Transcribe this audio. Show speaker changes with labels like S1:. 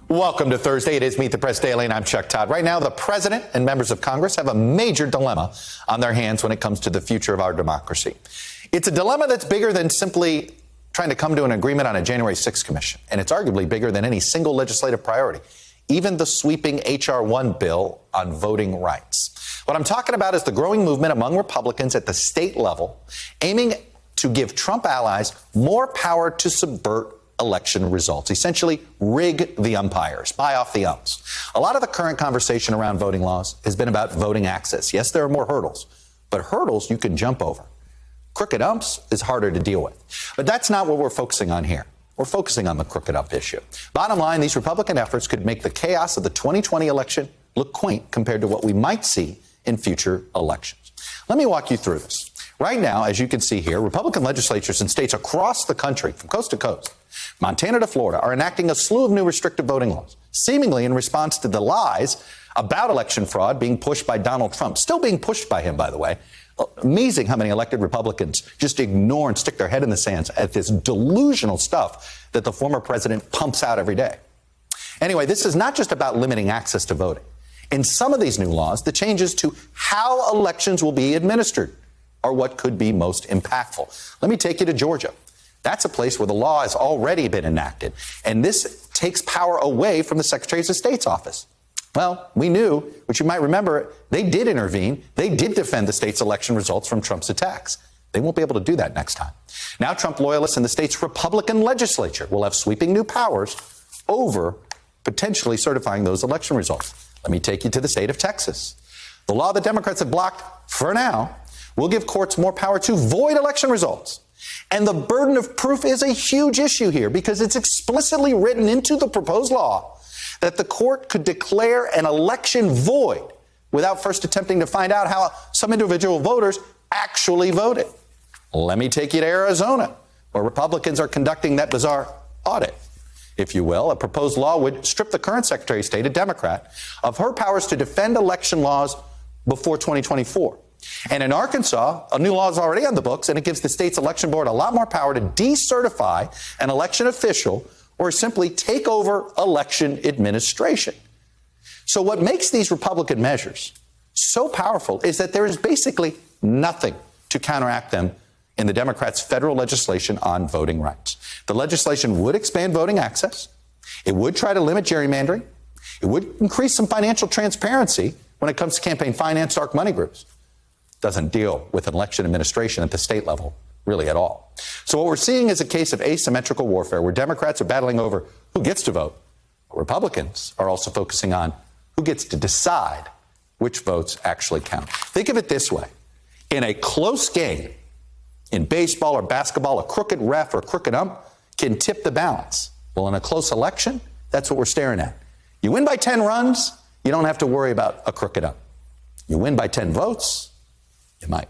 S1: Welcome to Thursday. It is Meet the Press Daily, and I'm Chuck Todd. Right now, the president and members of Congress have a major dilemma on their hands when it comes to the future of our democracy. It's a dilemma that's bigger than simply trying to come to an agreement on a January 6th commission, and it's arguably bigger than any single legislative priority, even the sweeping H.R. 1 bill on voting rights. What I'm talking about is the growing movement among Republicans at the state level aiming to give Trump allies more power to subvert election results, essentially rig the umpires, buy off the umps. A lot of the current conversation around voting laws has been about voting access. Yes, there are more hurdles, but hurdles you can jump over. Crooked umps is harder to deal with. But that's not what we're focusing on here. We're focusing on the crooked ump issue. Bottom line, these Republican efforts could make the chaos of the 2020 election look quaint compared to what we might see in future elections. Let me walk you through this. Right now, as you can see here, Republican legislatures in states across the country, from coast to coast, Montana to Florida, are enacting a slew of new restrictive voting laws, seemingly in response to the lies about election fraud being pushed by Donald Trump, still being pushed by him, by the way. Amazing how many elected Republicans just ignore and stick their head in the sands at this delusional stuff that the former president pumps out every day. Anyway, this is not just about limiting access to voting. In some of these new laws, the changes to how elections will be administered are what could be most impactful. Let me take you to Georgia. That's a place where the law has already been enacted, and this takes power away from the Secretary of State's office. Well, we knew, which you might remember, they did intervene. They did defend the state's election results from Trump's attacks. They won't be able to do that next time. Now, Trump loyalists in the state's Republican legislature will have sweeping new powers over potentially certifying those election results. Let me take you to the state of Texas. The law that Democrats have blocked for now will give courts more power to void election results. And the burden of proof is a huge issue here because it's explicitly written into the proposed law that the court could declare an election void without first attempting to find out how some individual voters actually voted. Let me take you to Arizona, where Republicans are conducting that bizarre audit, if you will. A proposed law would strip the current Secretary of State, a Democrat, of her powers to defend election laws before 2024. And in Arkansas, a new law is already on the books, and it gives the state's election board a lot more power to decertify an election official or simply take over election administration. So what makes these Republican measures so powerful is that there is basically nothing to counteract them in the Democrats' federal legislation on voting rights. The legislation would expand voting access. It would try to limit gerrymandering. It would increase some financial transparency when it comes to campaign finance, dark money groups. Doesn't deal with election administration at the state level really at all. So what we're seeing is a case of asymmetrical warfare where Democrats are battling over who gets to vote. Republicans are also focusing on who gets to decide which votes actually count. Think of it this way. In a close game, in baseball or basketball, a crooked ref or a crooked ump can tip the balance. Well, in a close election, that's what we're staring at. You win by 10 runs, you don't have to worry about a crooked ump. You win by 10 votes, you might.